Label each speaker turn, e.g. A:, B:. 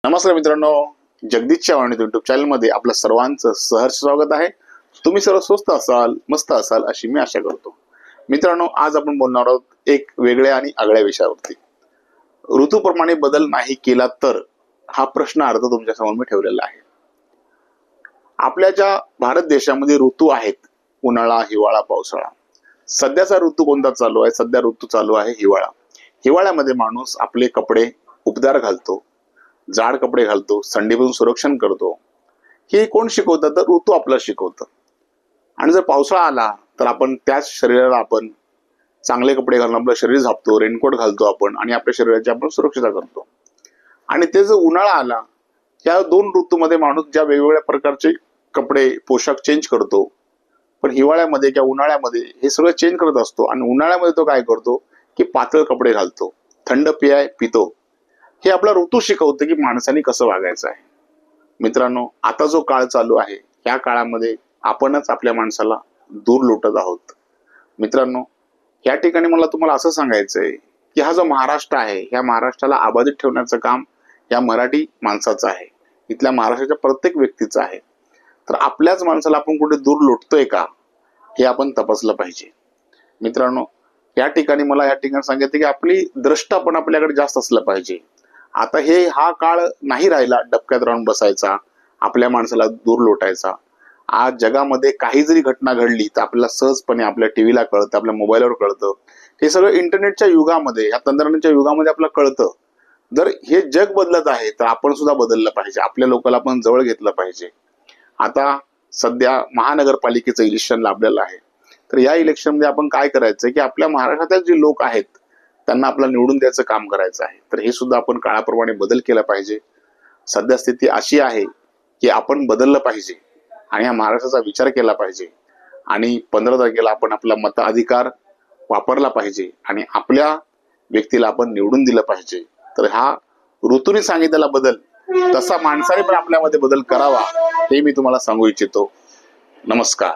A: नमस्कार मित्रांनो, Jagdish Chavan YouTube channel मध्ये आपलं सर्वांचं सहर्ष स्वागत आहे। तुम्ही सर्व स्वस्त असाल, मस्त असाल अशी मी आशा करतो। मित्रांनो, आज आपण बोलणार आहोत एक वेगळ्या आणि आगळ्या विषयावरती। ऋतूप्रमाणे बदल नाही केला तर हा प्रश्न अर्थ तुमच्या समोर मी ठेवलेला आहे। आपल्या ज्या भारत देशामध्ये ऋतू आहेत, उन्हाळा, हिवाळा, पावसाळा। सध्याचा ऋतू कोणता चालू आहे? सध्या ऋतू चालू आहे हिवाळा। हिवाळ्यामध्ये माणूस आपले कपडे उबदार घालतो, जाड कपडे घालतो, थंडीपासून संरक्षण करतो। हे कोण शिकवतं? तर ऋतू आपल्याला शिकवतं। आणि जर पावसाळा आला तर आपण त्याच शरीराला आपण चांगले कपडे घालून आपलं शरीर झाकतो, रेनकोट घालतो आपण आणि आपल्या शरीराची आपण सुरक्षितता करतो। आणि ते जर उन्हाळा आला, या दोन ऋतूमध्ये माणूस ज्या वेगवेगळ्या प्रकारचे कपडे पोशाख चेंज करतो, पण हिवाळ्यामध्ये किंवा उन्हाळ्यामध्ये हे सगळं चेंज करत असतो। आणि उन्हाळ्यामध्ये तो काय करतो की पातळ कपडे घालतो, थंड पेय पितो। हे आपला ऋतू शिकवतं की माणसाने कसं वागायचं आहे। मित्रांनो, आता जो काळ चालू आहे, या काळामध्ये आपणच आपल्या माणसाला दूर लोटत आहोत। मित्रांनो, या ठिकाणी मला तुम्हाला असं सांगायचंय की हा जो महाराष्ट्र आहे, या महाराष्ट्राला अबाधित ठेवण्याचं काम या मराठी माणसाचं आहे, इथल्या महाराष्ट्राच्या प्रत्येक व्यक्तीचं आहे। तर आपल्याच माणसाला आपण कुठे दूर लोटतोय का, हे आपण तपासलं पाहिजे। मित्रांनो, या ठिकाणी मला सांगायचं की आपली दृष्टा पण आपल्याकडे जास्त असलं पाहिजे। आता हा काळ नाही राहिला डबक्यात राहून बसायचा, आपल्या माणसाला दूर लोटायचा। आज जगामध्ये काही जरी घटना घडली तर आपल्याला सहजपणे आपल्या टीव्हीला कळतं, आपल्या मोबाईलवर कळतं। हे सगळं इंटरनेटच्या युगामध्ये, या तंत्रज्ञानाच्या युगामध्ये आपल्याला कळतं। जर हे जग बदलत आहे तर आपण सुद्धा बदललं पाहिजे, आपल्या लोकांना आपण जवळ घेतलं पाहिजे। आता सध्या महानगरपालिकेचं इलेक्शन लाभलेलं आहे, तर या इलेक्शन मध्ये आपण काय करायचं की आपल्या महाराष्ट्रातील जे लोक आहेत त्यांना आपल्याला निवडून द्यायचं काम करायचं आहे। तर हे सुद्धा आपण काळाप्रमाणे बदल केला पाहिजे। सध्या स्थिती अशी आहे की आपण बदललं पाहिजे आणि या महाराष्ट्राचा विचार केला पाहिजे। आणि 15 तारखेला आपण आपला मताधिकार वापरला पाहिजे आणि आपल्या व्यक्तीला आपण निवडून दिलं पाहिजे। तर हा ऋतूने सांगितलेला बदल तसा माणसाने पण आपल्यामध्ये बदल करावा, हे मी तुम्हाला सांगू इच्छितो। नमस्कार।